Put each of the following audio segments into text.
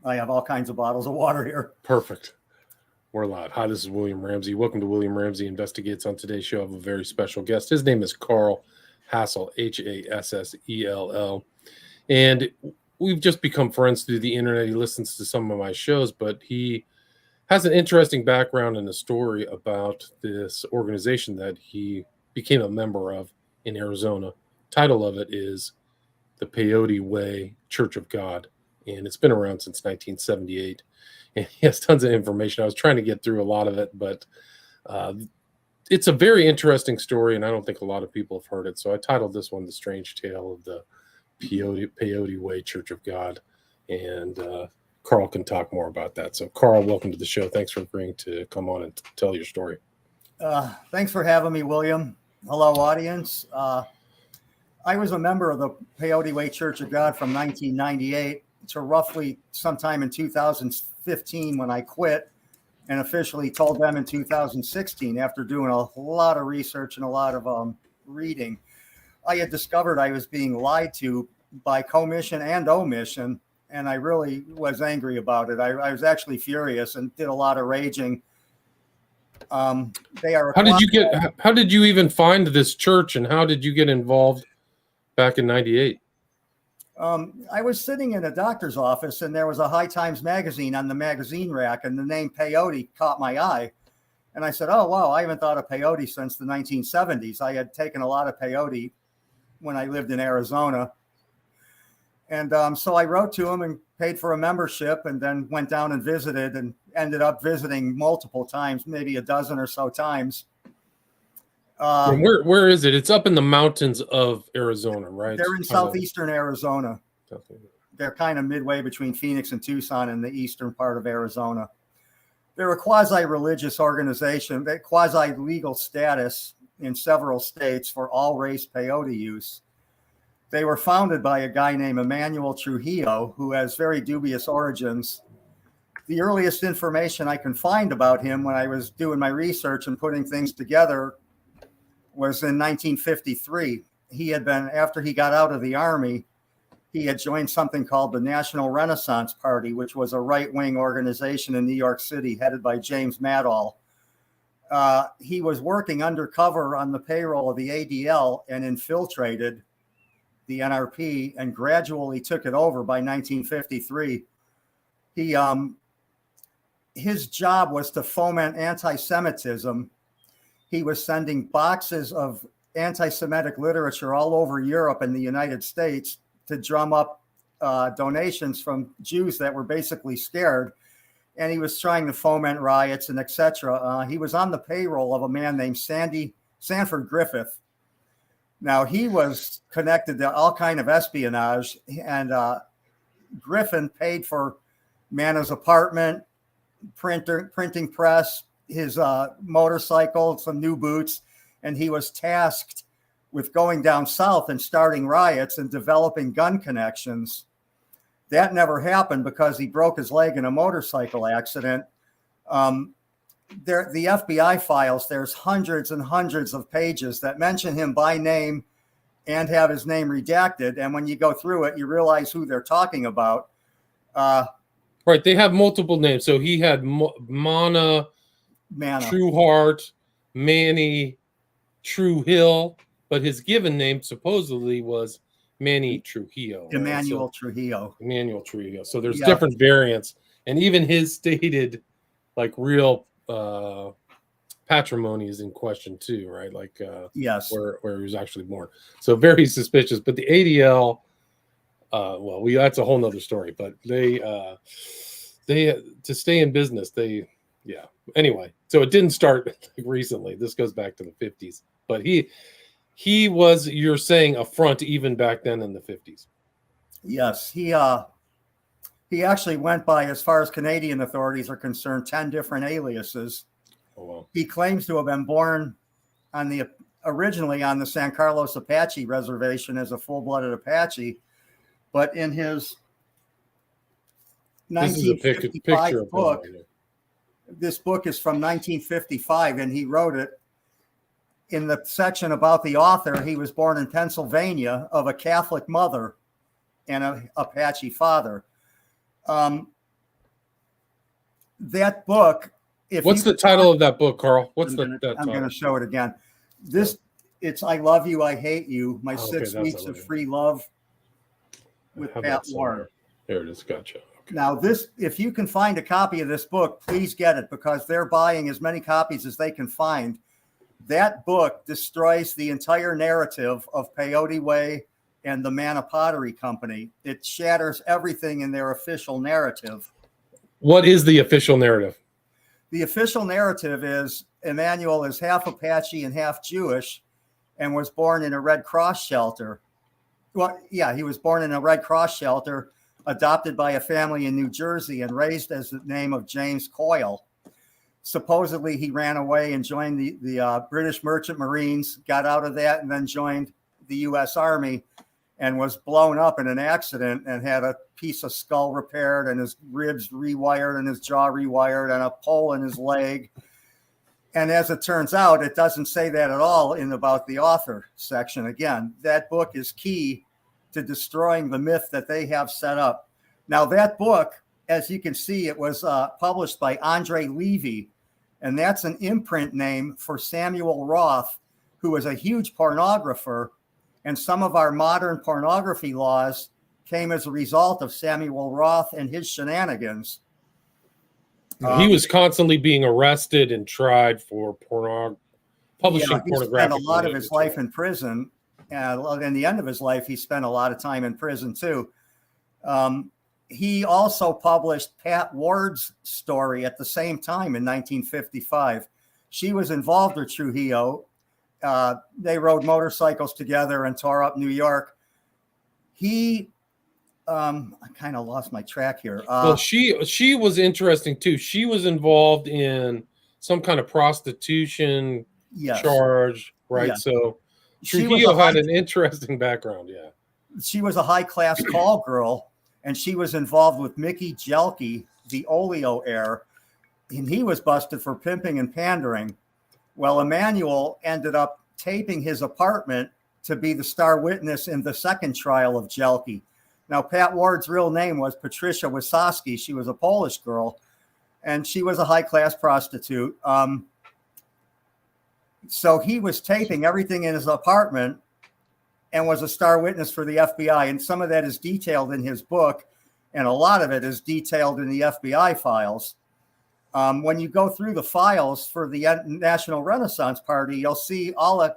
I have all kinds of bottles of water here. Perfect. We're live. Hi, this is William Ramsey. Welcome to William Ramsey Investigates. On today's show, I have a very special guest. His name is Carl Hassell, Hassell. And we've just become friends through the internet. He listens to some of my shows, but he has an interesting background and a story about this organization that he became a member of in Arizona. Title of it is the Peyote Way Church of God, and it's been around since 1978. And he has tons of information. I was trying to get through a lot of it, but it's a very interesting story, and I don't think a lot of people have heard it. So I titled this one "The Strange Tale of the Peyote Way Church of God," and Carl can talk more about that. So, Carl, welcome to the show. Thanks for agreeing to come on and tell your story. Thanks for having me, William. Hello, audience. I was a member of the Peyote Way Church of God from 1998 to roughly sometime in 2015 when I quit and officially told them in 2016 after doing a lot of research and a lot of reading. I had discovered I was being lied to by commission and omission, and I really was angry about it. I was actually furious and did a lot of raging. They are. How did you even find this church, and how did you get involved back in '98? I was sitting in a doctor's office, and there was a High Times magazine on the magazine rack, and the name Peyote caught my eye. And I said, "Oh, wow, I haven't thought of peyote since the 1970s. I had taken a lot of peyote when I lived in Arizona." And so I wrote to him and paid for a membership, and then went down and visited, and ended up visiting multiple times, maybe a dozen or so times. Where is it? It's up in the mountains of Arizona, right? They're in southeastern Arizona. They're kind of midway between Phoenix and Tucson in the eastern part of Arizona. They're a quasi-religious organization, they quasi-legal status in several states for all race peyote use. They were founded by a guy named Emmanuel Trujillo, who has very dubious origins. The earliest information I can find about him when I was doing my research and putting things together was in 1953. He had been, after he got out of the Army, he had joined something called the National Renaissance Party, which was a right-wing organization in New York City headed by James Madall. He was working undercover on the payroll of the ADL and infiltrated the NRP and gradually took it over by 1953. His job was to foment anti-Semitism. He was sending boxes of anti-Semitic literature all over Europe and the United States to drum up donations from Jews that were basically scared. And he was trying to foment riots and etc. He was on the payroll of a man named Sanford Griffith. Now, he was connected to all kind of espionage, and Griffin paid for Mana's apartment, printing press, his motorcycle, some new boots, and he was tasked with going down south and starting riots and developing gun connections. That never happened because he broke his leg in a motorcycle accident. The FBI files, there's hundreds and hundreds of pages that mention him by name and have his name redacted. And when you go through it, you realize who they're talking about. Right. They have multiple names. So he had Mana, Trueheart, Manny, True Hill, but his given name supposedly was Manny Trujillo. Emmanuel Trujillo. Emmanuel Trujillo. So there's different variants. And even his stated, like, real patrimony is in question too, right? Like, yes, where he was actually born. So very suspicious. But the ADL, that's a whole nother story. But they to stay in business, Anyway, so it didn't start recently. This goes back to the 50s. But he was, you're saying, a front even back then in the 50s. Yes, he actually went by, as far as Canadian authorities are concerned, 10 different aliases. Oh, wow. He claims to have been born originally on the San Carlos Apache Reservation as a full-blooded Apache, but in his 1955 book, this book is from 1955, and he wrote it in the section about the author. He was born in Pennsylvania of a Catholic mother and an Apache father. that book. What's the title of that book, Carl? I'm going to show it again. It's I Love You, I Hate You, My 6 Weeks of Free Love with Pat Ward. There it is. Gotcha. Okay. Now, if you can find a copy of this book, please get it, because they're buying as many copies as they can find. That book destroys the entire narrative of Peyote Way and the Manna Pottery Company. It shatters everything in their official narrative. What is the official narrative? The official narrative is Emmanuel is half Apache and half Jewish and was born in a Red Cross shelter. Well, yeah, he was born in a Red Cross shelter, adopted by a family in New Jersey and raised as the name of James Coyle. Supposedly, he ran away and joined the British Merchant Marines, got out of that, and then joined the U.S. Army and was blown up in an accident and had a piece of skull repaired and his ribs rewired and his jaw rewired and a pole in his leg. And as it turns out, it doesn't say that at all in about the author section. Again, that book is key to destroying the myth that they have set up. Now, that book, as you can see, it was published by Andre Levy, and that's an imprint name for Samuel Roth, who was a huge pornographer. And some of our modern pornography laws came as a result of Samuel Roth and his shenanigans. He was constantly being arrested and tried for publishing pornographic. He spent a lot of his life in prison. And in the end of his life, he spent a lot of time in prison, too. He also published Pat Ward's story at the same time in 1955. She was involved with Trujillo. They rode motorcycles together and tore up New York. I kind of lost my track here. Well, she was interesting too. She was involved in some kind of prostitution charge, right? Yes. So Trujillo had an interesting background. Yeah, she was a high-class call girl, and she was involved with Mickey Jelke, the Oleo heir, and he was busted for pimping and pandering. Well, Emmanuel ended up taping his apartment to be the star witness in the second trial of Jelke. Now, Pat Ward's real name was Patricia Wysocki. She was a Polish girl, and she was a high-class prostitute. So he was taping everything in his apartment and was a star witness for the FBI. And some of that is detailed in his book, and a lot of it is detailed in the FBI files. When you go through the files for the National Renaissance Party, you'll see all of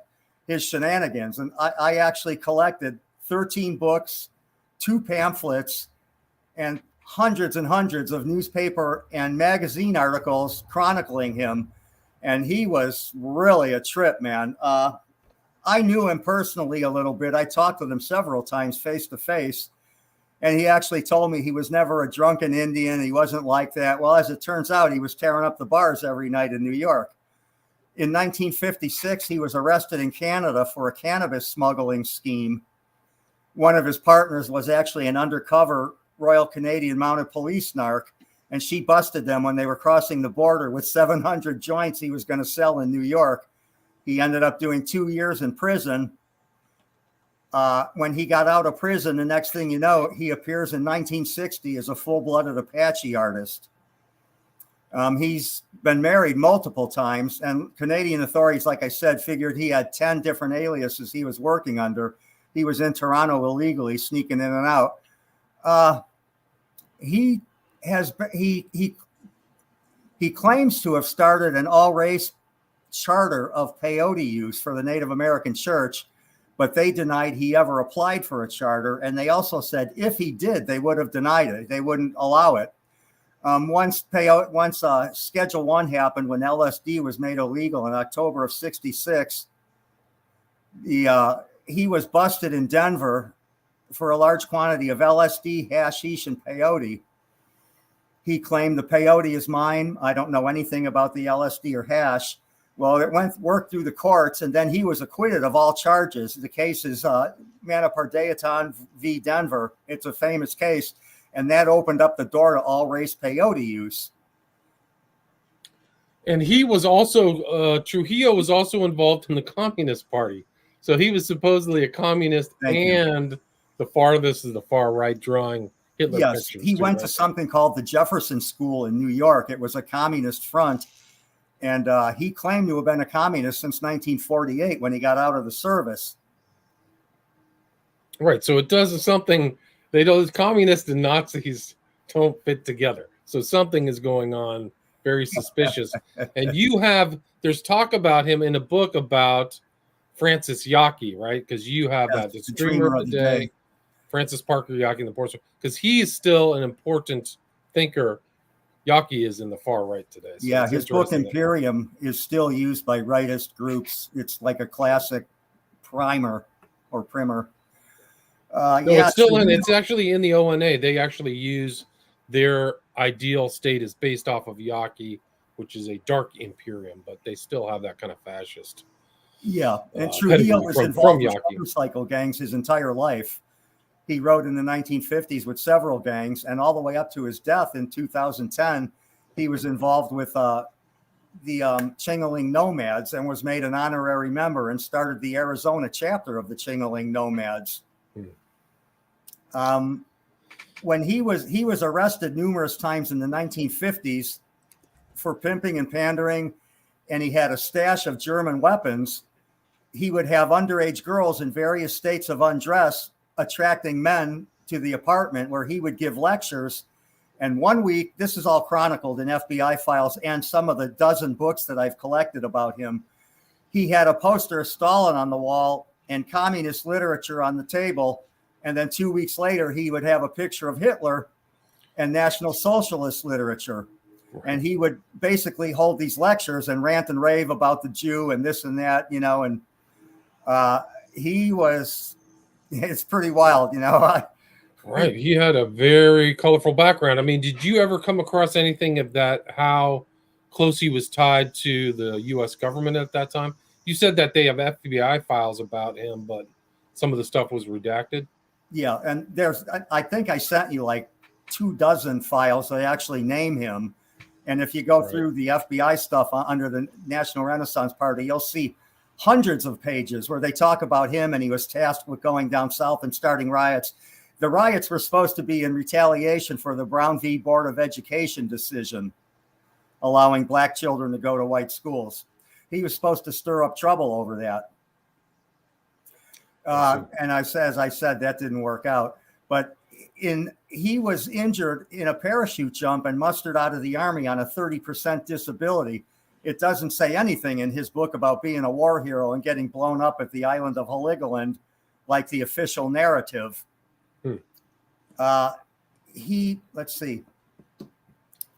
his shenanigans. And I actually collected 13 books, 2 pamphlets, and hundreds of newspaper and magazine articles chronicling him. And he was really a trip, man. I knew him personally a little bit. I talked with him several times face to face. And he actually told me he was never a drunken Indian. He wasn't like that. Well, as it turns out, he was tearing up the bars every night in New York. In 1956, he was arrested in Canada for a cannabis smuggling scheme. One of his partners was actually an undercover Royal Canadian Mounted Police narc, and she busted them when they were crossing the border with 700 joints he was going to sell in New York. He ended up doing 2 years in prison. When he got out of prison, the next thing you know, he appears in 1960 as a full-blooded Apache artist. He's been married multiple times, and Canadian authorities, like I said, figured he had 10 different aliases he was working under. He was in Toronto illegally, sneaking in and out. He claims to have started an all-race charter of peyote use for the Native American Church, but they denied he ever applied for a charter. And they also said if he did, they would have denied it. They wouldn't allow it. Once Schedule 1 happened, when LSD was made illegal in October of '66, he was busted in Denver for a large quantity of LSD, hashish, and peyote. He claimed the peyote is mine. I don't know anything about the LSD or hash. Well, it worked through the courts, and then he was acquitted of all charges. The case is Manapardayatan v. Denver. It's a famous case, and that opened up the door to all-race peyote use. And he was also, Trujillo was also involved in the Communist Party. So he was supposedly a communist the farthest is the far right, drawing Hitler Yes, pictures. he too, went right? to something called the Jefferson School in New York. It was a communist front. And he claimed to have been a communist since 1948 when he got out of the service. Right. So it does something. They don't. Communists and Nazis don't fit together. So something is going on. Very suspicious. And there's talk about him in a book about Francis Yockey, right? Because you have Yes, that the the Streamer of the Day, Francis Parker Yockey, and the Portsmouth. Because he is still an important thinker. Yockey is in the far right today. So Yeah, his book interesting. Imperium is still used by rightist groups. It's like a classic primer or primer. No, Yeah, it's still so it's actually in the ONA. They actually use their ideal state is based off of Yockey, which is a dark imperium, but they still have that kind of fascist. yeah, and Trujillo Pedigree was from involved with Yockey. motorcycle gangs his entire life. He wrote in the 1950s with several gangs, and all the way up to his death in 2010, he was involved with the Chingaling Nomads and was made an honorary member and started the Arizona chapter of the Chingaling Nomads. When he was arrested numerous times in the 1950s for pimping and pandering, and he had a stash of German weapons. He would have underage girls in various states of undress attracting men to the apartment where he would give lectures. And one week, this is all chronicled in FBI files and some of the dozen books that I've collected about him. He had a poster of Stalin on the wall and communist literature on the table. And then 2 weeks later, he would have a picture of Hitler and National Socialist literature. Right. And he would basically hold these lectures and rant and rave about the Jew and this and that, and it's pretty wild, Right. He had a very colorful background. I mean, did you ever come across anything of that, how close he was tied to the U.S. government at that time? You said that they have FBI files about him, but some of the stuff was redacted. Yeah. And I think I sent you like 24 files that actually name him. And if you go through the FBI stuff under the National Renaissance Party, you'll see hundreds of pages where they talk about him, and he was tasked with going down south and starting riots. The riots were supposed to be in retaliation for the Brown v. Board of Education decision, allowing black children to go to white schools. He was supposed to stir up trouble over that. And as I said, that didn't work out. But he was injured in a parachute jump and mustered out of the Army on a 30% disability. It doesn't say anything in his book about being a war hero and getting blown up at the island of Heligoland like the official narrative. Let's see.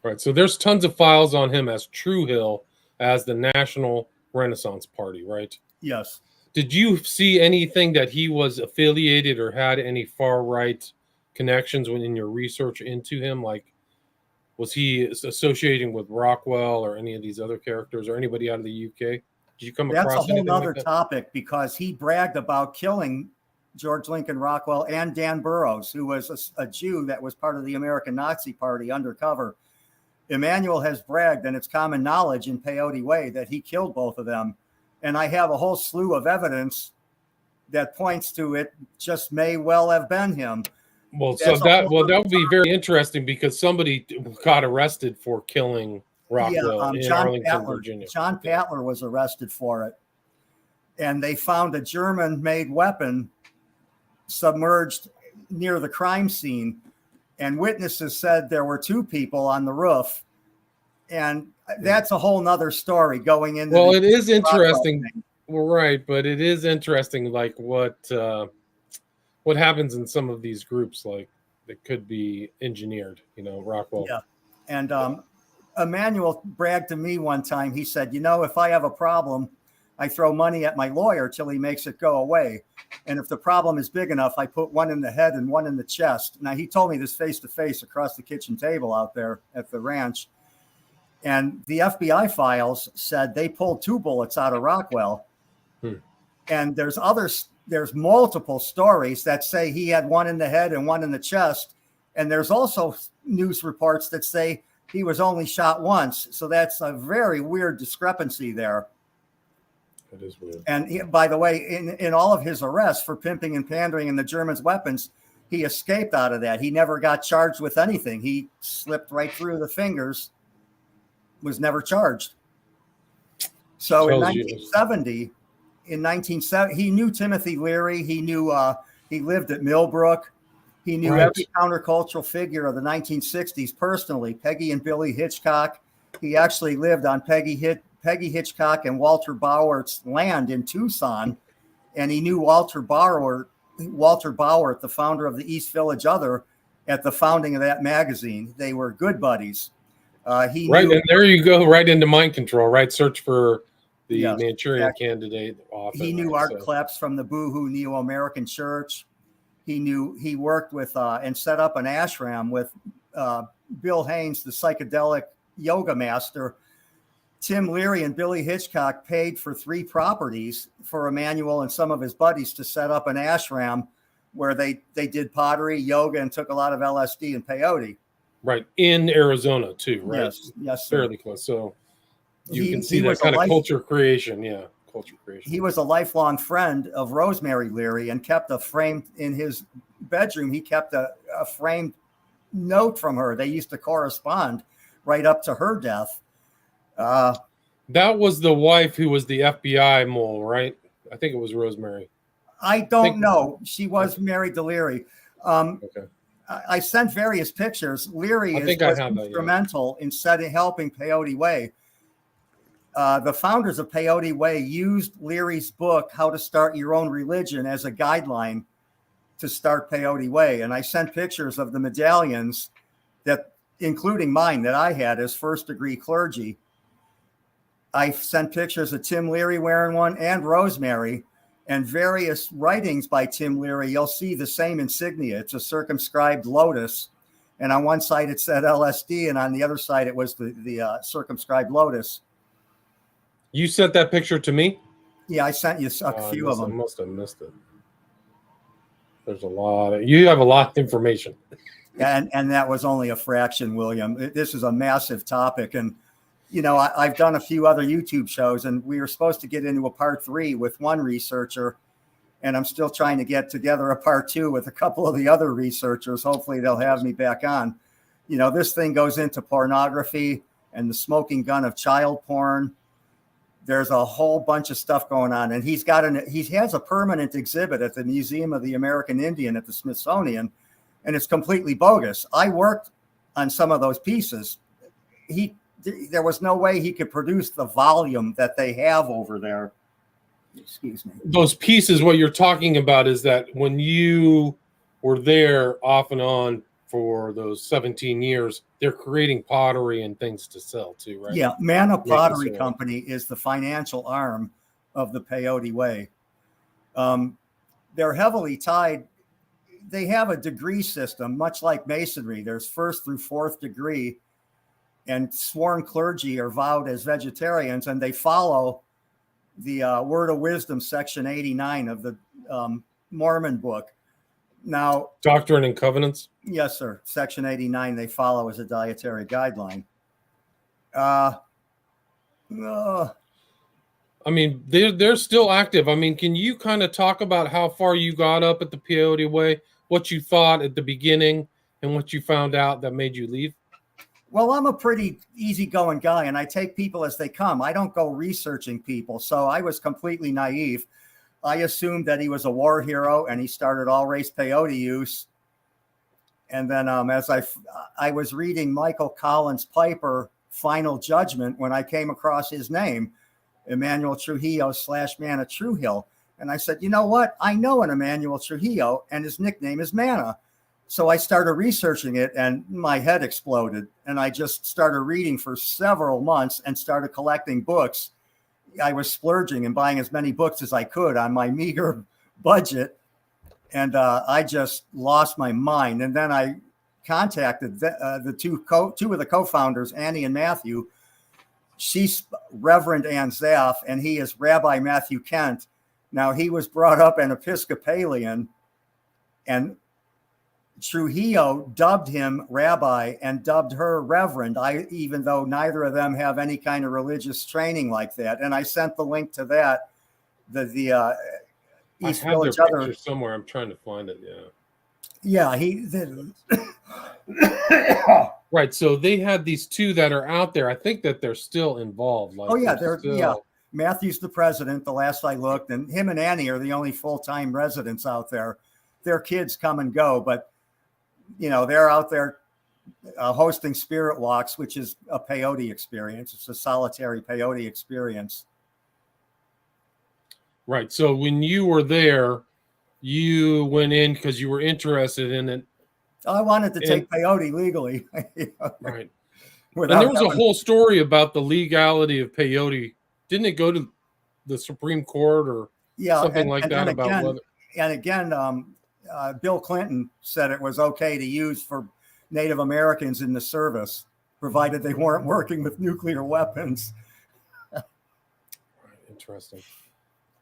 Right. So there's tons of files on him as True Hill, as the National Renaissance Party, right? Yes. Did you see anything that he was affiliated or had any far right connections when in your research into him? Like, was he associating with Rockwell or any of these other characters or anybody out of the UK? Did you come across That's a whole other like topic, because he bragged about killing George Lincoln Rockwell and Dan Burroughs, who was a Jew that was part of the American Nazi Party undercover. Emmanuel has bragged, and it's common knowledge in Peyote Way, that he killed both of them. And I have a whole slew of evidence that points to it just may well have been him. Well, that would be very interesting, because somebody got arrested for killing Rockwell in Arlington, Virginia. John Patler was arrested for it. And they found a German-made weapon submerged near the crime scene. And witnesses said there were two people on the roof. And that's a whole nother story going into. Well, it is interesting. Well, right. But it is interesting, like what happens in some of these groups, like that could be engineered, Rockwell. Yeah. And Emmanuel bragged to me one time. He said, if I have a problem, I throw money at my lawyer till he makes it go away. And if the problem is big enough, I put one in the head and one in the chest. Now, he told me this face to face across the kitchen table out there at the ranch. And the FBI files said they pulled 2 bullets out of Rockwell. And there's multiple stories that say he had one in the head and one in the chest. And there's also news reports that say he was only shot once. So that's a very weird discrepancy there. That is weird. And by the way, in all of his arrests for pimping and pandering and the Germans' weapons, he escaped out of that. He never got charged with anything. He slipped right through the fingers, was never charged. So in 1970, he knew Timothy Leary. He knew he lived at Millbrook. He knew every countercultural figure of the 1960s personally, Peggy and Billy Hitchcock. He actually lived on Peggy Hitchcock and Walter Bowert's land in Tucson, and he knew Walter Bowert, the founder of the East Village Other, at the founding of that magazine. They were good buddies. He knew, and there you go, right into mind control, right? Search for the Manchurian exactly. Candidate author. He knew Art Kleps from the Boohoo Neo-American Church. He worked with and set up an ashram with Bill Haynes, the psychedelic yoga master. Tim Leary and Billy Hitchcock paid for 3 properties for Emanuel and some of his buddies to set up an ashram where they did pottery, yoga, and took a lot of LSD and peyote. Right, in Arizona too, right? Yes, sir. Fairly close. So you can see that kind of culture creation. Yeah, culture creation. He was a lifelong friend of Rosemary Leary and kept a framed in his bedroom. He kept a framed note from her. They used to correspond right up to her death. That was the wife who was the FBI mole, right? I think it was Rosemary. I don't know. She was married to Leary. Okay. I sent various pictures. Leary was instrumental in helping Peyote Way. The founders of Peyote Way used Leary's book, How to Start Your Own Religion, as a guideline to start Peyote Way. And I sent pictures of the medallions, that, including mine, that I had as first-degree clergy. I sent pictures of Tim Leary wearing one, and Rosemary, and various writings by Tim Leary. You'll see the same insignia. It's a circumscribed lotus. And on one side it said LSD, and on the other side it was the circumscribed lotus. You sent that picture to me? Yeah, I sent you a few of them. I must have missed it. There's you have a lot of information. And that was only a fraction, William. This is a massive topic. And, I've done a few other YouTube shows, and we were supposed to get into a part 3 with one researcher. And I'm still trying to get together a part 2 with a couple of the other researchers. Hopefully they'll have me back on. This thing goes into pornography and the smoking gun of child porn. There's a whole bunch of stuff going on. And he has a permanent exhibit at the Museum of the American Indian at the Smithsonian, and it's completely bogus. I worked on some of those pieces. There was no way he could produce the volume that they have over there. Excuse me. Those pieces, what you're talking about is that when you were there off and on for those 17 years, they're creating pottery and things to sell too, right? Yeah, Mana Pottery Company is the financial arm of the Peyote Way. They're heavily tied. They have a degree system, much like Masonry. There's 1st through 4th degree, and sworn clergy are vowed as vegetarians, and they follow the Word of Wisdom, section 89 of the Mormon book. Now, Doctrine and Covenants? Yes, sir. Section 89 they follow as a dietary guideline. I mean, they're still active. I mean, can you kind of talk about how far you got up at the Peyote Way, what you thought at the beginning, and what you found out that made you leave? Well, I'm a pretty easygoing guy, and I take people as they come. I don't go researching people, so I was completely naive. I assumed that he was a war hero, and he started all-race peyote use. And then as I was reading Michael Collins Piper, Final Judgment, when I came across his name, Emmanuel Trujillo / Mana Trujillo. And I said, you know what? I know an Emmanuel Trujillo, and his nickname is Mana. So I started researching it, and my head exploded. And I just started reading for several months and started collecting books. I was splurging and buying as many books as I could on my meager budget. And I just lost my mind. And then I contacted the two of the co-founders, Annie and Matthew. She's Reverend Ann Zaff, and he is Rabbi Matthew Kent. Now, he was brought up an Episcopalian, and Trujillo dubbed him rabbi and dubbed her reverend, even though neither of them have any kind of religious training like that. And I sent the link to that. The East Village Other somewhere. I'm trying to find it. Yeah. Yeah, he did. Right. So they had these two that are out there. I think that they're still involved. Like, Oh yeah, they're still. yeah. Matthew's the president. The last I looked, and him and Annie are the only full-time residents out there. Their kids come and go, but they're out there hosting spirit walks, which is a peyote experience. It's a solitary peyote experience. Right. So when you were there, you went in because you were interested in it. I wanted to take peyote legally. Right. And there was a whole story about the legality of peyote. Didn't it go to the Supreme Court or something like that about whether? And again, Bill Clinton said it was okay to use for Native Americans in the service, provided they weren't working with nuclear weapons. Interesting.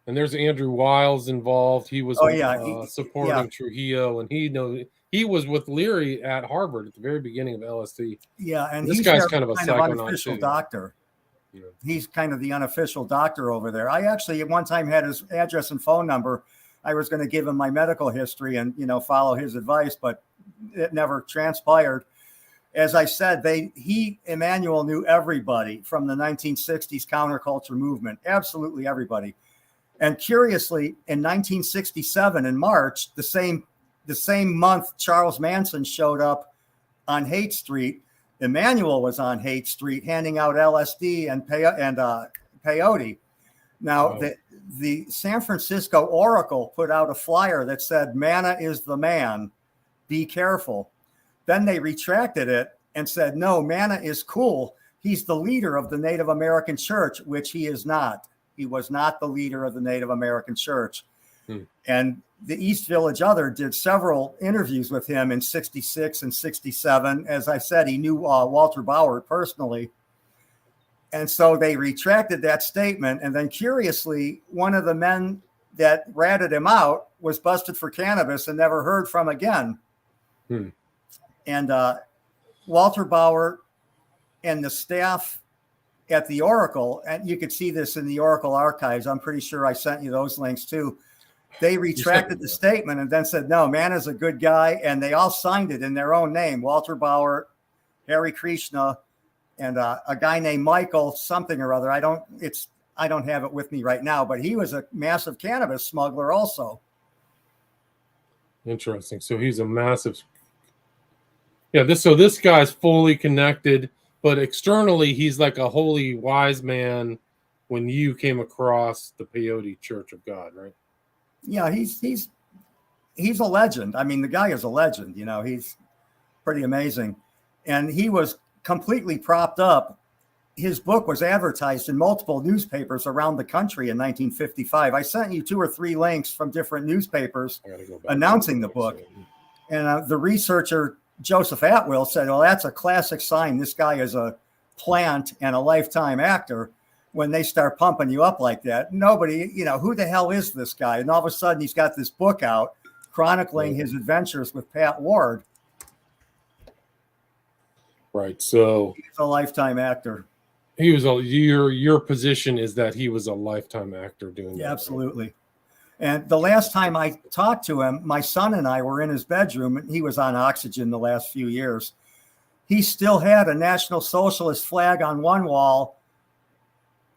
And there's Andrew Wiles involved. He was supporting Trujillo, and he was with Leary at Harvard at the very beginning of LSD. Yeah, and this guy's kind of a unofficial doctor. Yeah. He's kind of the unofficial doctor over there. I actually at one time had his address and phone number. I was going to give him my medical history and follow his advice, but it never transpired. As I said, Emmanuel knew everybody from the 1960s counterculture movement, absolutely everybody. And curiously, in 1967, in March, the same month Charles Manson showed up on Haight Street, Emmanuel was on Haight Street handing out LSD and peyote. Now, the San Francisco Oracle put out a flyer that said, "Manna is the man, be careful." Then they retracted it and said, "No, Manna is cool. He's the leader of the Native American Church," which he is not. He was not the leader of the Native American Church. And the East Village Other did several interviews with him in 66 and 67. As I said, he knew Walter Bauer personally. And so they retracted that statement. And then curiously, one of the men that ratted him out was busted for cannabis and never heard from again. And Walter Bauer and the staff at the Oracle, and you could see this in the Oracle archives. I'm pretty sure I sent you those links too. They retracted the statement and then said, "No, Manna's a good guy." And they all signed it in their own name: Walter Bauer, Harry Krishna, and a guy named Michael something or other. I don't have it with me right now, but he was a massive cannabis smuggler also. Interesting. So he's a massive. Yeah. This guy's fully connected, but externally he's like a holy wise man. When you came across the Peyote Church of God, right? Yeah, he's a legend. I mean, the guy is a legend. He's pretty amazing, and he was completely propped up. His book was advertised in multiple newspapers around the country in 1955. I sent you 2 or 3 links from different newspapers announcing the book. And the researcher, Joseph Atwill, said, "Well, that's a classic sign. This guy is a plant and a lifetime actor. When they start pumping you up like that, nobody, who the hell is this guy?" And all of a sudden he's got this book out chronicling his adventures with Pat Ward. Right. So he's a lifetime actor. He was your position is that he was a lifetime actor doing that. Absolutely. Right? And the last time I talked to him, my son and I were in his bedroom, and he was on oxygen the last few years. He still had a National Socialist flag on one wall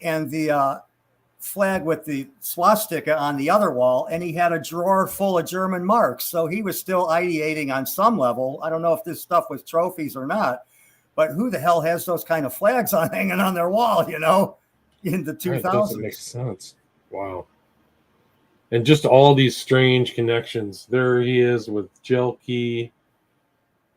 and the flag with the swastika on the other wall, and he had a drawer full of German marks. So he was still ideating on some level. I don't know if this stuff was trophies or not, but who the hell has those kind of flags on hanging on their wall, in the 2000s? That doesn't make sense. Wow. And just all these strange connections. There he is with Jelke.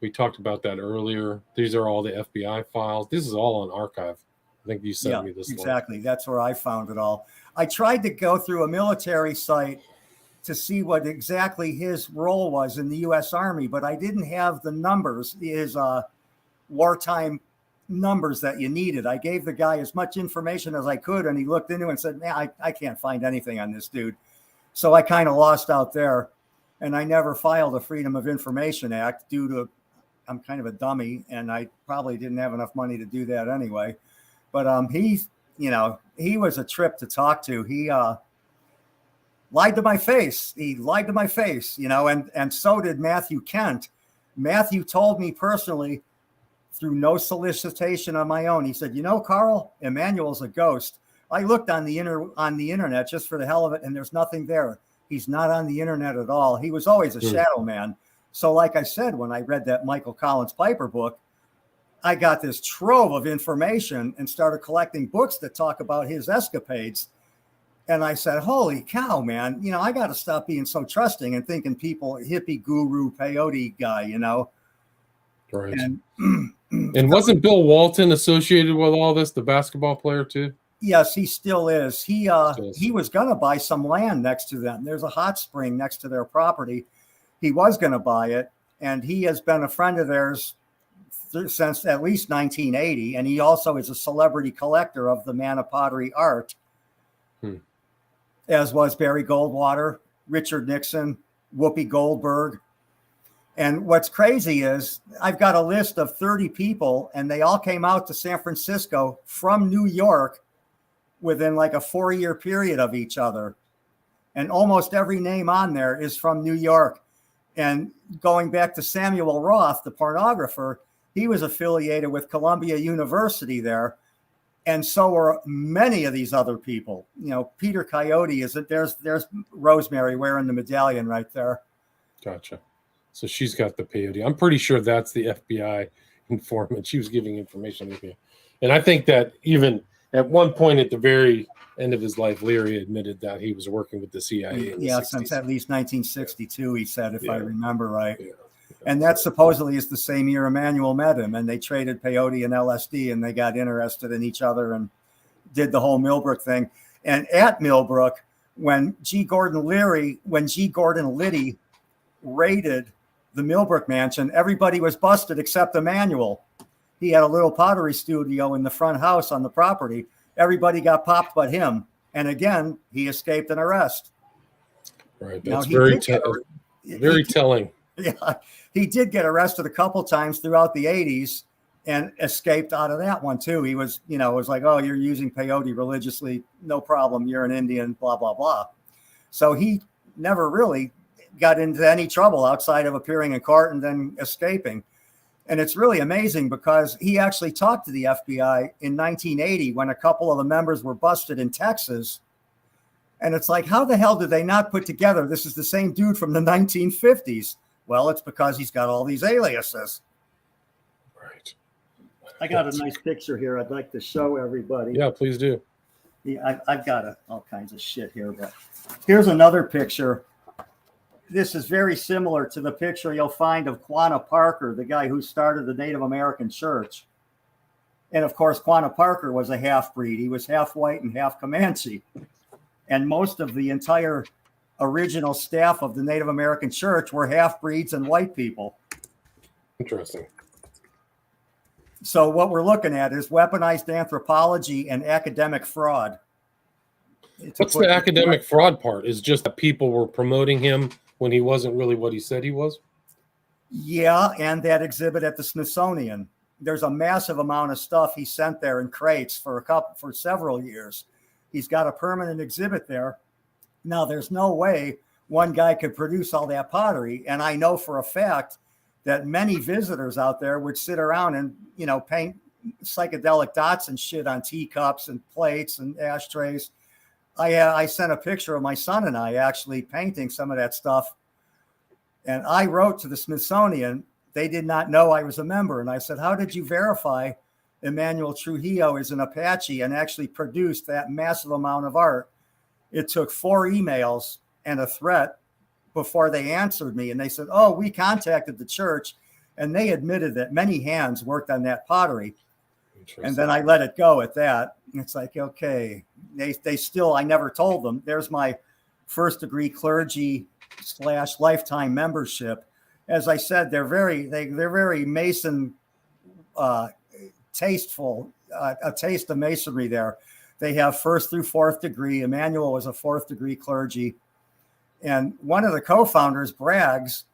We talked about that earlier. These are all the FBI files. This is all on archive. I think you sent me this. Exactly. That's where I found it all. I tried to go through a military site to see what exactly his role was in the U.S. Army, but I didn't have the numbers, his wartime numbers that you needed. I gave the guy as much information as I could, and he looked into it and said, "Man, I can't find anything on this dude." So I kind of lost out there, and I never filed a Freedom of Information Act due to I'm kind of a dummy, and I probably didn't have enough money to do that anyway. But he was a trip to talk to. He, lied to my face. He lied to my face, and so did Matthew Kent. Matthew told me personally, through no solicitation on my own, he said, Carl, Emmanuel's a ghost. I looked on the internet just for the hell of it, and there's nothing there. He's not on the internet at all. He was always a shadow man. So like I said, when I read that Michael Collins Piper book, I got this trove of information and started collecting books that talk about his escapades. And I said, holy cow, man, I got to stop being so trusting and thinking people, hippie guru, peyote guy, Right. And wasn't Bill Walton associated with all this, the basketball player too? Yes, he still is. He was going to buy some land next to them. There's a hot spring next to their property. He was going to buy it, and he has been a friend of theirs since at least 1980, and he also is a celebrity collector of the Mana pottery art, as was Barry Goldwater, Richard Nixon, Whoopi Goldberg. And what's crazy is I've got a list of 30 people, and they all came out to San Francisco from New York within like a 4-year period of each other. And almost every name on there is from New York. And going back to Samuel Roth, the pornographer, he was affiliated with Columbia University there. And so were many of these other people. Peter Coyote there's Rosemary wearing the medallion right there. Gotcha. So she's got the peyote. I'm pretty sure that's the FBI informant. She was giving information to you. And I think that even at one point at the very end of his life, Leary admitted that he was working with the CIA. Since at least 1962, he said, if I remember right. Yeah. And that supposedly is the same year Emmanuel met him, and they traded peyote and LSD, and they got interested in each other and did the whole Millbrook thing. And at Millbrook, when G. Gordon Liddy raided the Millbrook mansion, everybody was busted except Emmanuel. He had a little pottery studio in the front house on the property. Everybody got popped but him. And again, he escaped an arrest. Right. That's very telling. Yeah. He did get arrested a couple times throughout the 80s and escaped out of that one too. He was, it was like, oh, you're using peyote religiously. No problem. You're an Indian, blah, blah, blah. So he never really got into any trouble outside of appearing in court and then escaping. And it's really amazing because he actually talked to the FBI in 1980 when a couple of the members were busted in Texas. And it's like, how the hell did they not put together, this is the same dude from the 1950s? Well, it's because he's got all these aliases. Right. I got a nice picture here I'd like to show everybody. Yeah, please do. Yeah, I've got all kinds of shit here, but here's another picture. This is very similar to the picture you'll find of Quanah Parker, the guy who started the Native American Church. And of course, Quanah Parker was a half-breed. He was half white and half Comanche. And most of the entire original staff of the Native American Church were half-breeds and white people. Interesting. So what we're looking at is weaponized anthropology and academic fraud. What's the academic fraud part? Is just that people were promoting him when he wasn't really what he said he was? Yeah, and that exhibit at the Smithsonian. There's a massive amount of stuff he sent there in crates for several years. He's got a permanent exhibit there. Now, there's no way one guy could produce all that pottery. And I know for a fact that many visitors out there would sit around and, paint psychedelic dots and shit on teacups and plates and ashtrays. I sent a picture of my son and I actually painting some of that stuff. And I wrote to the Smithsonian. They did not know I was a member. And I said, how did you verify Emmanuel Trujillo is an Apache and actually produced that massive amount of art? It took 4 emails and a threat before they answered me. And they said, oh, we contacted the church and they admitted that many hands worked on that pottery. And then I let it go at that. It's like, okay, they still, I never told them. There's my first degree clergy / lifetime membership. As I said, they're very Mason tasteful, a taste of Masonry there. They have 1st through 4th degree. Emmanuel was a 4th degree clergy. And one of the co-founders brags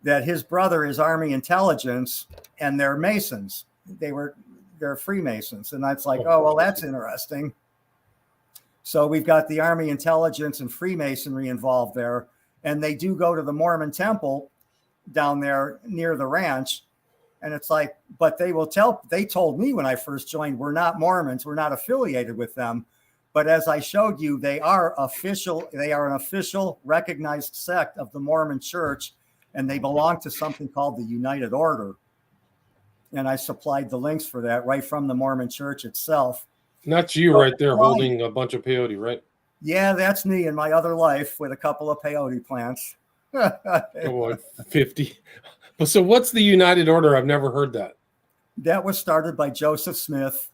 that his brother is Army intelligence and they're Masons. They're Freemasons. And that's like, oh, well, that's interesting. So we've got the Army intelligence and Freemasonry involved there. And they do go to the Mormon temple down there near the ranch. And it's like, but they told me when I first joined, we're not Mormons, we're not affiliated with them. But as I showed you, they are an official recognized sect of the Mormon Church, and they belong to something called the United Order. And I supplied the links for that right from the Mormon Church itself. And that's you right there holding a bunch of peyote, right? Yeah, that's me in my other life with a couple of peyote plants. Oh, 50. So what's the United Order? I've never heard that. That was started by Joseph Smith.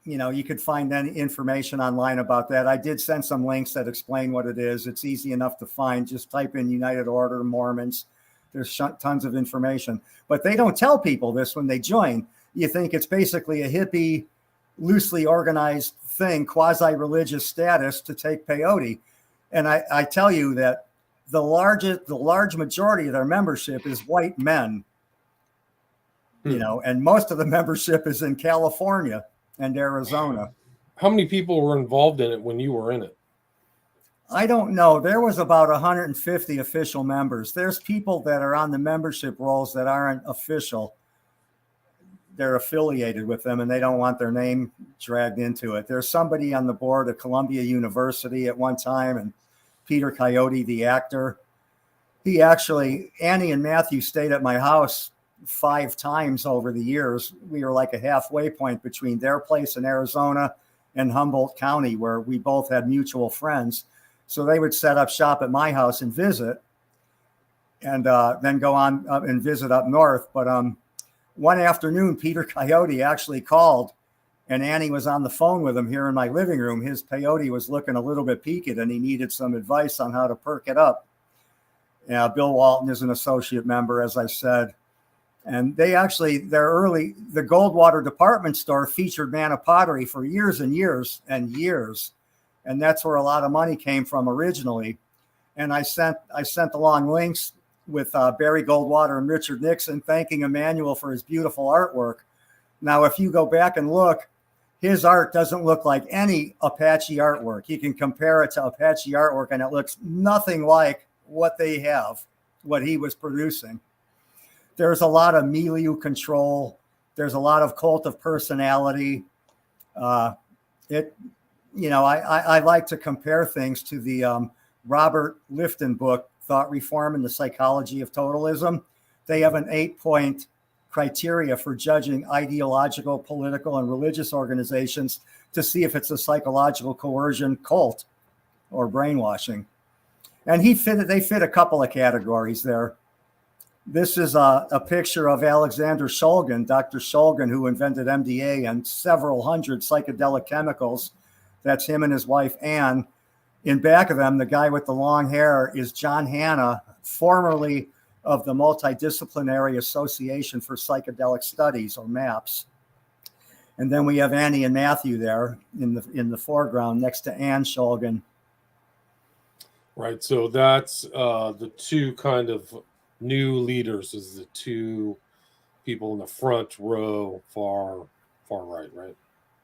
You know, you could find any information online about that. I did send some links that explain what it is. It's easy enough to find. Just type in United Order Mormons. There's tons of information. But they don't tell people this when they join. You think it's basically a hippie, loosely organized thing, quasi-religious status to take peyote. And I tell you that the large majority of their membership is white men. You know, and most of the membership is in California and Arizona. How many people were involved in it when you were in it? I don't know. There was about 150 official members. There's people that are on the membership rolls that aren't official. They're affiliated with them and they don't want their name dragged into it. There's somebody on the board at Columbia University at one time, and Peter Coyote, the actor. Annie and Matthew stayed at my house 5 times over the years. We were like a halfway point between their place in Arizona and Humboldt County, where we both had mutual friends. So they would set up shop at my house and visit, and then go on up and visit up north. But one afternoon, Peter Coyote actually called, and Annie was on the phone with him here in my living room. His peyote was looking a little bit peaked, and he needed some advice on how to perk it up. Bill Walton is an associate member, as I said. And the Goldwater department store featured Manna pottery for years and years and years. And that's where a lot of money came from originally. And I sent along links with Barry Goldwater and Richard Nixon thanking Emmanuel for his beautiful artwork. Now, if you go back and look, his art doesn't look like any Apache artwork. You can compare it to Apache artwork and it looks nothing like what he was producing. There's a lot of milieu control. There's a lot of cult of personality. I like to compare things to the Robert Lifton book, Thought Reform and the Psychology of Totalism. They have an 8-point criteria for judging ideological, political, and religious organizations to see if it's a psychological coercion cult or brainwashing. And they fit a couple of categories there. This is a picture of Alexander Shulgin, Dr. Shulgin, who invented MDA and several hundred psychedelic chemicals. That's him and his wife, Anne. In back of them, the guy with the long hair is John Hanna, formerly of the Multidisciplinary Association for Psychedelic Studies, or MAPS. And then we have Annie and Matthew there in the foreground next to Anne Shulgin. Right. So that's the two kind of new leaders, is the two people in the front row, far right, right?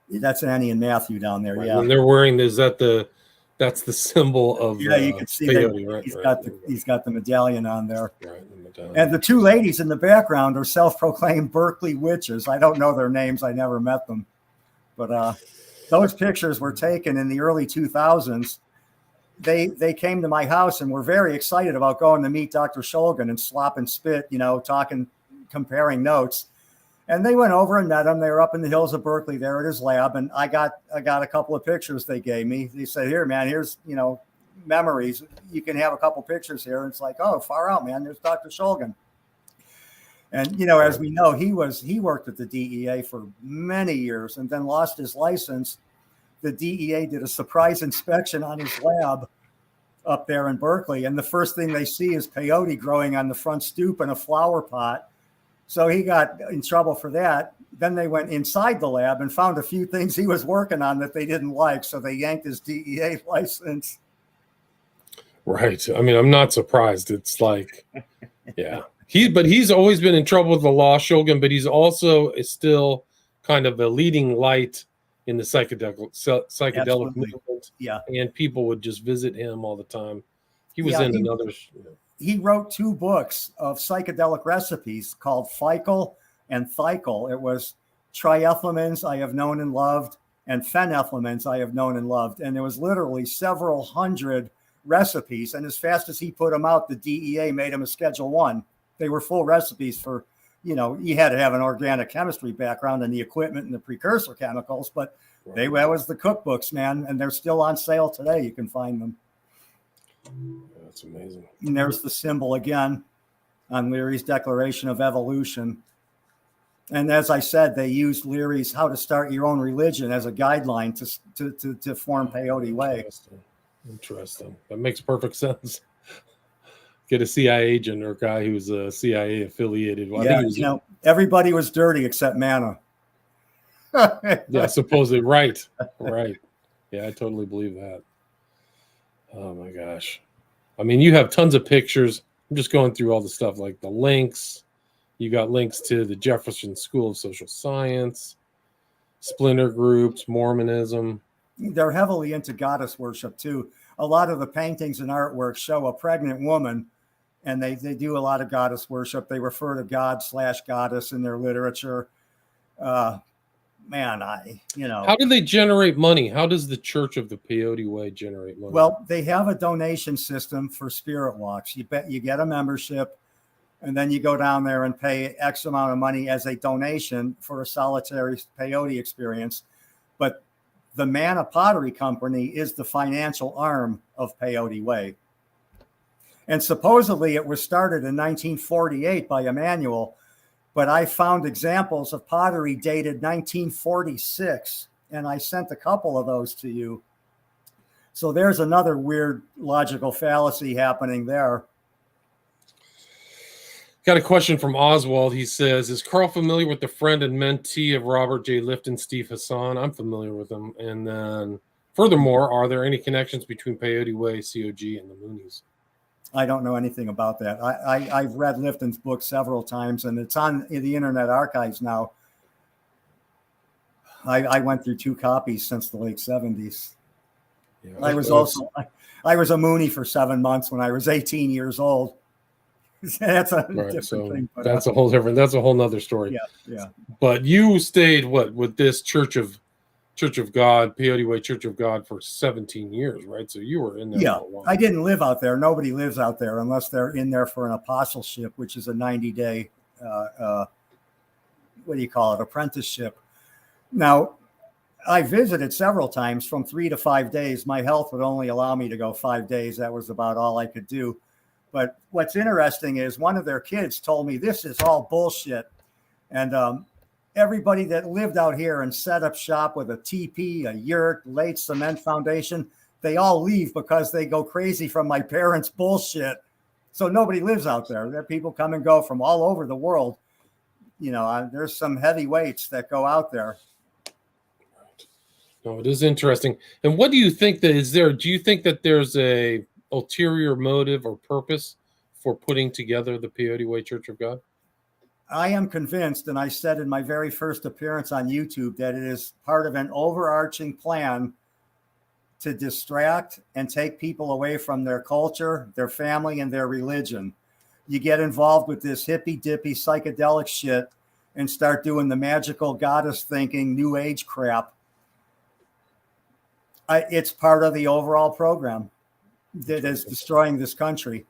That's Annie and Matthew down there. Right. Yeah. And they're wearing, that's the symbol of you can see peyote, that right? He's got the medallion on there. Right, the medallion. And the two ladies in the background are self-proclaimed Berkeley witches. I don't know their names. I never met them. But those pictures were taken in the early 2000s. They came to my house and were very excited about going to meet Dr. Shulgin and slop and spit, talking, comparing notes. And they went over and met him. They were up in the hills of Berkeley there at his lab. And I got a couple of pictures they gave me. They said, here, man, here's, memories. You can have a couple pictures here. And it's like, oh, far out, man. There's Dr. Shulgin. And, as we know, he worked at the DEA for many years and then lost his license. The DEA did a surprise inspection on his lab up there in Berkeley. And the first thing they see is peyote growing on the front stoop in a flower pot. So he got in trouble for that. Then they went inside the lab and found a few things he was working on that they didn't like. So they yanked his DEA license. Right. I mean, I'm not surprised. It's like, yeah. He's always been in trouble with the law, Shulgin, but he's also still kind of a leading light in the psychedelic Absolutely. movement. Yeah. And people would just visit him all the time. He was Yeah, in another. He wrote 2 books of psychedelic recipes called Fical and Thical. It was triethylamines I have known and loved, and phenethylamines I have known and loved. And there was literally several hundred recipes. And as fast as he put them out, the DEA made them a Schedule 1. They were full recipes for, you had to have an organic chemistry background and the equipment and the precursor chemicals, but that was the cookbooks, man. And they're still on sale today. You can find them. That's amazing. And there's the symbol again on Leary's Declaration of Evolution. And as I said, they used Leary's How to Start Your Own Religion as a guideline to form Peyote Way. Interesting. That makes perfect sense. Get a CIA agent or a guy who's a CIA affiliated. Well, yeah, everybody was dirty except Manna. Yeah, supposedly. Right. Yeah, I totally believe that. Oh my gosh. I mean, you have tons of pictures. I'm just going through all the stuff, like the links. You got links to the Jefferson School of Social Science, splinter groups, Mormonism. They're heavily into goddess worship too. A lot of the paintings and artwork show a pregnant woman, and they do a lot of goddess worship. They refer to God/goddess in their literature. How do they generate money? How does the Church of the Peyote Way generate money? Well, they have a donation system for spirit walks. You get a membership, and then you go down there and pay X amount of money as a donation for a solitary peyote experience. But the Manna Pottery Company is the financial arm of Peyote Way. And supposedly it was started in 1948 by Emmanuel, but I found examples of pottery dated 1946, and I sent a couple of those to you. So there's another weird logical fallacy happening there. Got a question from Oswald. He says, is Carl familiar with the friend and mentee of Robert J. Lifton, Steve Hassan? I'm familiar with him. And then furthermore, are there any connections between Peyote Way, COG, and the Moonies? I don't know anything about that. I've read Lifton's book several times, and it's on the Internet Archives now. I went through 2 copies since the late 70s. Yeah, I was a Moonie for 7 months when I was 18 years old. That's a different thing. But that's a whole nother story. Yeah. But you stayed with this Church of God, Peyote Way Church of God, for 17 years, right? So you were in there for a while. I didn't live out there. Nobody lives out there unless they're in there for an apostleship, which is a 90-day, apprenticeship. Now, I visited several times from 3 to 5 days. My health would only allow me to go 5 days. That was about all I could do. But what's interesting is one of their kids told me this is all bullshit. And everybody that lived out here and set up shop with a teepee, a yurt, laid cement foundation, they all leave because they go crazy from my parents' bullshit. So nobody lives out there. There are people come and go from all over the world. There's some heavyweights that go out there. No, it is interesting. And what do you think that is there? Do you think that there's a ulterior motive or purpose for putting together the Peyote Way Church of God? I am convinced, and I said in my very first appearance on YouTube, that it is part of an overarching plan to distract and take people away from their culture, their family, and their religion. You get involved with this hippy-dippy psychedelic shit and start doing the magical goddess thinking, new age crap. It's part of the overall program that is destroying this country.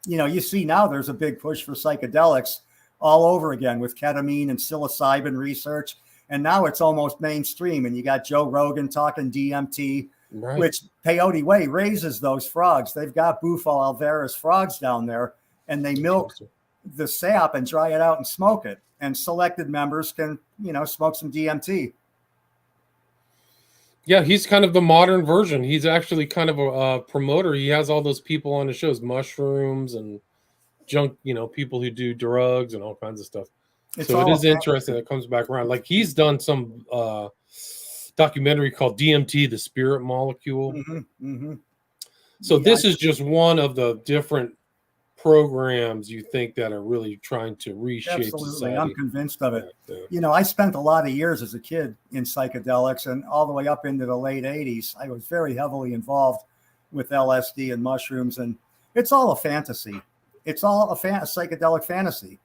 You see now there's a big push for psychedelics all over again with ketamine and psilocybin research. And now it's almost mainstream. And you got Joe Rogan talking DMT, right, which Peyote Way raises those frogs. They've got Bufo alvarez frogs down there, and they milk the sap and dry it out and smoke it. And selected members can, smoke some DMT. Yeah, he's kind of the modern version. He's actually kind of a promoter. He has all those people on his shows, mushrooms and junk, people who do drugs and all kinds of stuff. So it is interesting that it comes back around. Like he's done some documentary called DMT, the Spirit Molecule. Mm-hmm, mm-hmm. So this is just one of the different programs you think that are really trying to reshape Absolutely. society? I'm convinced of it. Yeah. I spent a lot of years as a kid in psychedelics, and all the way up into the late 80s, I was very heavily involved with LSD and mushrooms, and it's all a fantasy. It's all a psychedelic fantasy.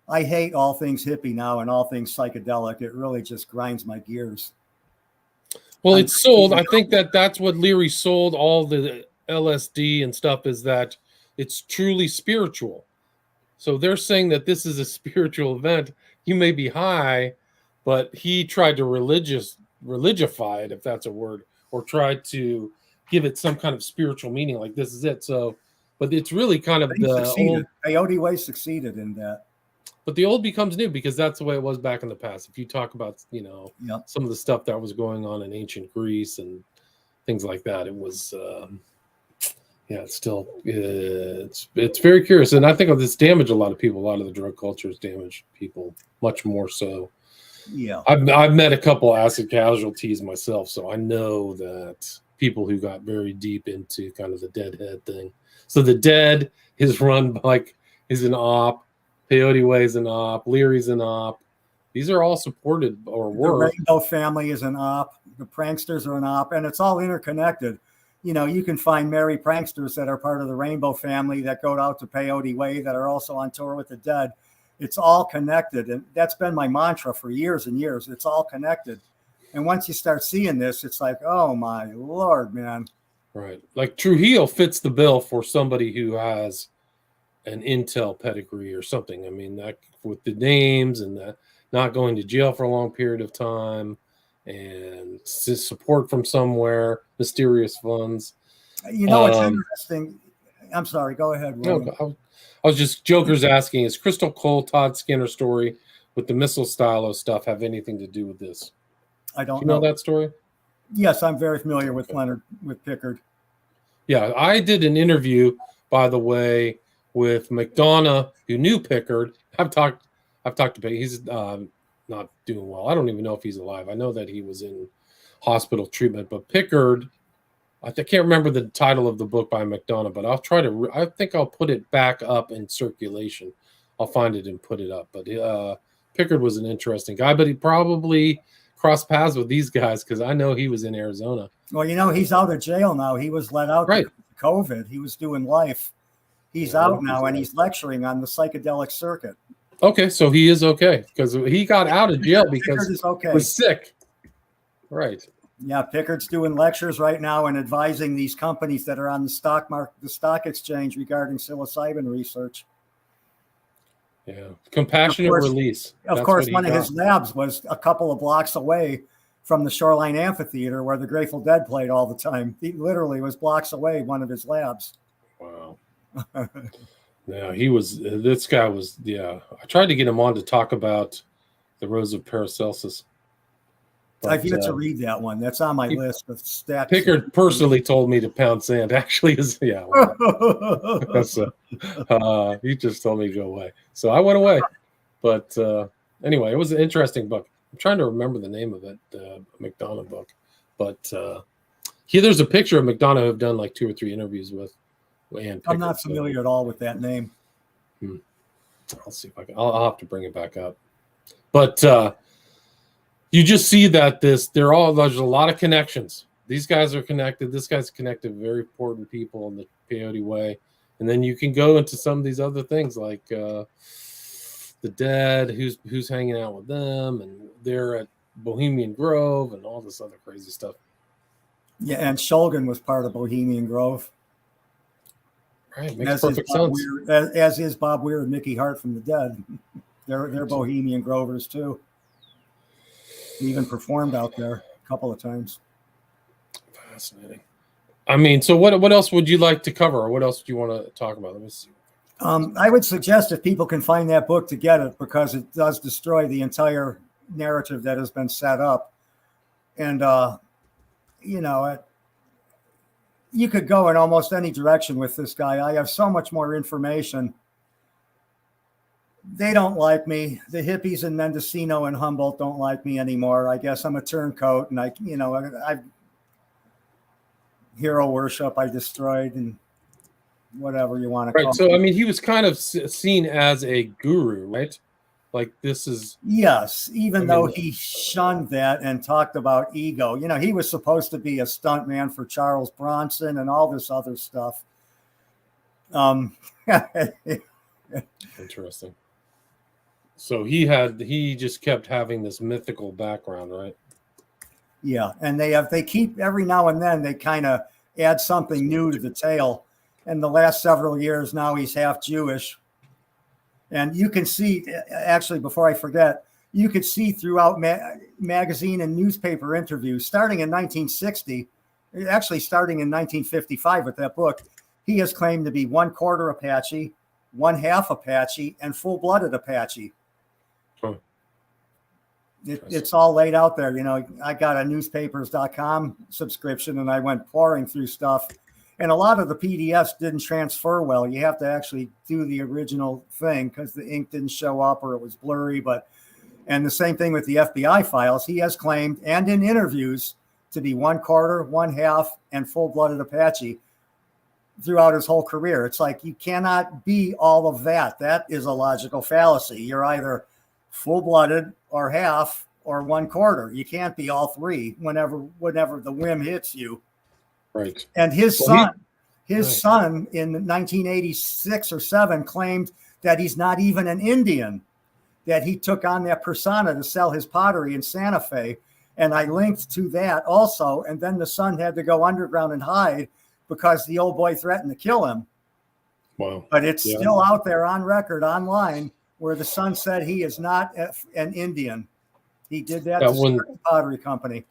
I hate all things hippie now and all things psychedelic. It really just grinds my gears. Well, it's sold. I think that's what Leary sold all the LSD and stuff, is that it's truly spiritual. So they're saying that this is a spiritual event. You may be high, but he tried to religify it, if that's a word, or tried to give it some kind of spiritual meaning, like this is it. So, but it's really kind of the old. Peyote way succeeded in that. But the old becomes new, because that's the way it was back in the past. If you talk about, some of the stuff that was going on in ancient Greece and things like that, it was, it's still, it's very curious. And I think this damaged a lot of people. A lot of the drug culture has damaged people much more so. Yeah. I've met a couple acid casualties myself, so I know that people who got very deep into kind of the deadhead thing. So the dead is run is an op. Peyote Way's an op. Leary's an op. These are all supported or were. The Rainbow family is an op. The pranksters are an op, and it's all interconnected. You can find merry pranksters that are part of the Rainbow family that go out to Peyote Way that are also on tour with the dead. It's all connected, and that's been my mantra for years and years. It's all connected, and once you start seeing this, it's like, oh my Lord, man. Right, like Trujillo fits the bill for somebody who has an intel pedigree or something. I mean, that with the names and the not going to jail for a long period of time and support from somewhere, mysterious funds. What's interesting. I'm sorry. Go ahead. No, I was just jokers asking, is Crystal Cole, Todd Skinner story with the missile stylo stuff have anything to do with this? I don't know that story. Yes, I'm very familiar with Pickard. Yeah, I did an interview, by the way, with McDonough, who knew Pickard. I've talked to Pickard. He's not doing well. I don't even know if he's alive. I know that he was in hospital treatment, but Pickard, I can't remember the title of the book by McDonough, but I'll try to. I think I'll put it back up in circulation. I'll find it and put it up. But Pickard was an interesting guy, but he probably crossed paths with these guys because I know he was in Arizona. Well, he's out of jail now. He was let out right. COVID. He was doing life. He's out now, and he's lecturing on the psychedelic circuit. Okay, so he is okay because he got out of jail because he was sick. Right. Yeah, Pickard's doing lectures right now and advising these companies that are on the stock market, the stock exchange, regarding psilocybin research. Yeah, compassionate release. Of course, one of his labs was a couple of blocks away from the Shoreline Amphitheater where the Grateful Dead played all the time. He literally was blocks away, one of his labs. Wow. Yeah, this guy was, I tried to get him on to talk about the Rose of Paracelsus. I've yet to read that one. That's on my list of stats. Pickard personally told me to pound sand. Actually, he just told me to go away. So I went away. But anyway, it was an interesting book. I'm trying to remember the name of it, McDonough book. But there's a picture of McDonough I've done like 2 or 3 interviews with. And I'm not familiar at all with that name. I'll see if I can. I'll have to bring it back up. But you just see that there's a lot of connections. These guys are connected. This guy's connected. Very important people in the Peyote way. And then you can go into some of these other things like the dead, who's hanging out with them, and they're at Bohemian Grove and all this other crazy stuff. Yeah, and Shulgin was part of Bohemian Grove. Right, makes perfect sense. As is Bob Weir and Mickey Hart from the Dead. They're Bohemian Grovers too. He even performed out there a couple of times. Fascinating. I mean, so what else would you like to cover, or what else do you want to talk about? Let me see. I would suggest if people can find that book to get it, because it does destroy the entire narrative that has been set up. And you could go in almost any direction with this guy. I have so much more information. They don't like me. The hippies in Mendocino and Humboldt don't like me anymore. I guess I'm a turncoat, and hero worship I destroyed, and whatever you want to call Right. So, it. I mean, he was kind of seen as a guru, right? Like this is. Yes, even I though mean, he shunned that and talked about ego. You know, he was supposed to be a stuntman for Charles Bronson and all this other stuff. Interesting. So he just kept having this mythical background, right? Yeah, and they keep every now and then they kind of add something new to the tale. And the last several years now he's half Jewish. And you can see, actually, before I forget, you could see throughout magazine and newspaper interviews, starting in 1960, actually starting in 1955 with that book, he has claimed to be 1/4 Apache, 1/2 Apache, and full-blooded Apache. Huh. It's all laid out there. You know, I got a newspapers.com subscription and I went pouring through stuff. And a lot of the PDFs didn't transfer well. You have to actually do the original thing because the ink didn't show up or it was blurry. And the same thing with the FBI files. He has claimed, and in interviews, to be 1/4, 1/2, and full-blooded Apache throughout his whole career. It's like you cannot be all of that. That is a logical fallacy. You're either full-blooded or half or 1/4. You can't be all three whenever the whim hits you. Right. And his son in 1986 or 7 claimed that he's not even an Indian, that he took on that persona to sell his pottery in Santa Fe. And I linked to that also. And then the son had to go underground and hide because the old boy threatened to kill him. Wow. But it's still out there on record online where the son said he is not an Indian. He did that to start the pottery company.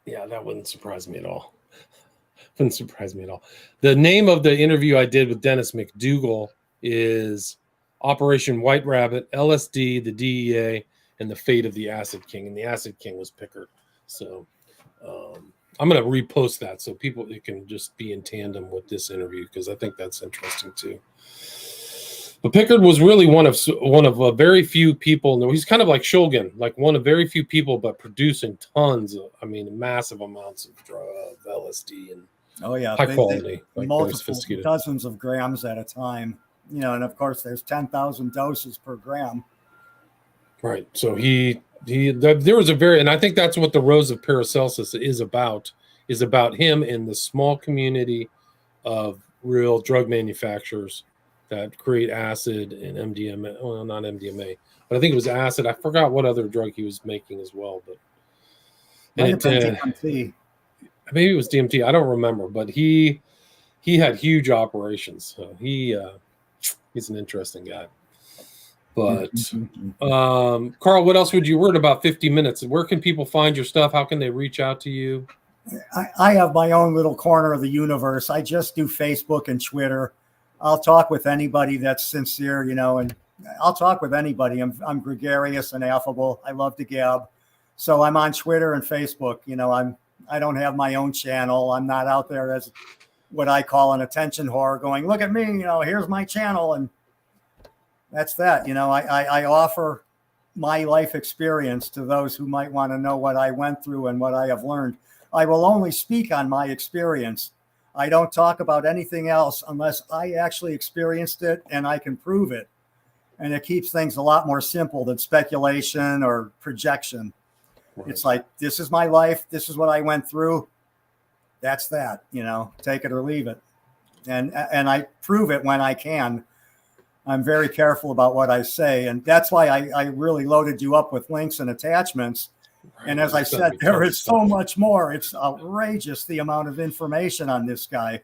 Yeah, that wouldn't surprise me at all. Wouldn't surprise me at all. The name of the interview I did with Dennis McDougal is Operation White Rabbit, LSD, the DEA, and the Fate of the Acid King. And the Acid King was Pickard. So I'm going to repost that so people can just be in tandem with this interview because I think that's interesting too. But Pickard was really one of very few people. He's kind of like Shulgin, like one of very few people, but producing tons of, massive amounts of LSD and high quality, like multiple dozens of grams at a time. You know, and of course, there's 10,000 doses per gram. Right. So there was and I think that's what the Rose of Paracelsus is about him and the small community of real drug manufacturers that create acid and MDMA. Well, not MDMA, but I think it was acid. I forgot what other drug he was making as well, but DMT. Maybe it was DMT. I don't remember, but he had huge operations. So he's an interesting guy. But Carl, what else we're at about 50 minutes. Where can people find your stuff? How can they reach out to you? I have my own little corner of the universe. I just do Facebook and Twitter. I'll talk with anybody that's sincere, you know, and I'll talk with anybody. I'm gregarious and affable. I love to gab. So I'm on Twitter and Facebook. You know, I don't have my own channel. I'm not out there as what I call an attention whore going, look at me, you know, here's my channel. And that's that. You know, I offer my life experience to those who might want to know what I went through and what I have learned. I will only speak on my experience. I don't talk about anything else unless I actually experienced it and I can prove it. And it keeps things a lot more simple than speculation or projection. Right. It's like, this is my life. This is what I went through. That's that, you know, take it or leave it. And I prove it when I can. I'm very careful about what I say. And that's why I really loaded you up with links and attachments. Right. And as I said, there is so much more. It's outrageous, the amount of information on this guy.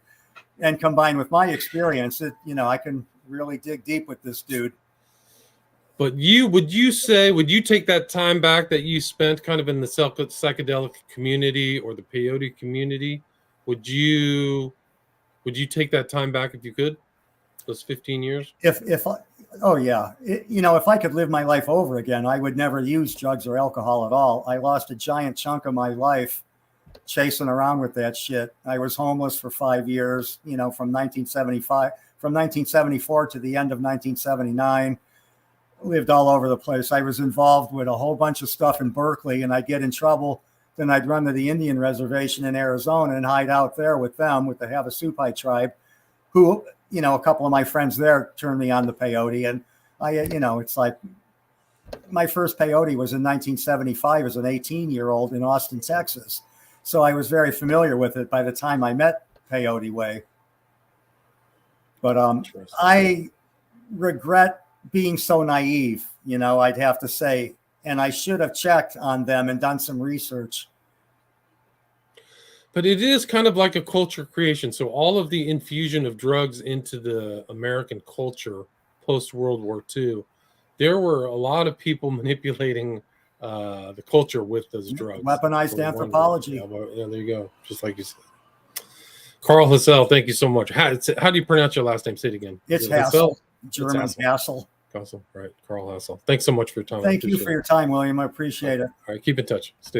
And combined with my experience, I can really dig deep with this dude. But would you take that time back that you spent kind of in the psychedelic community or the peyote community? Would you take that time back if you could? Those 15 years? If I could live my life over again, I would never use drugs or alcohol at all. I lost a giant chunk of my life chasing around with that shit. I was homeless for 5 years, from 1974 to the end of 1979. Lived all over the place. I was involved with a whole bunch of stuff in Berkeley, and I get in trouble then I'd run to the Indian reservation in Arizona and hide out there with them, with the Havasupai tribe, who, you know, a couple of my friends there turned me on to peyote. And I, you know, it's like my first peyote was in 1975 as an 18-year-old in Austin, Texas. So I was very familiar with it by the time I met Peyote Way. But I regret being so naive, you know, I'd have to say, and I should have checked on them and done some research. But it is kind of like a culture creation. So all of the infusion of drugs into the American culture post World War II, there were a lot of people manipulating the culture with those drugs. Weaponized anthropology. Yeah, there you go. Just like you said. Carl Hassell, thank you so much. How do you pronounce your last name? Say it again. It's Hassell. German Hassell. Hassell, right. Carl Hassell. Thanks so much for your time. Thank you for your time, William. I appreciate it. All right, keep in touch. Stay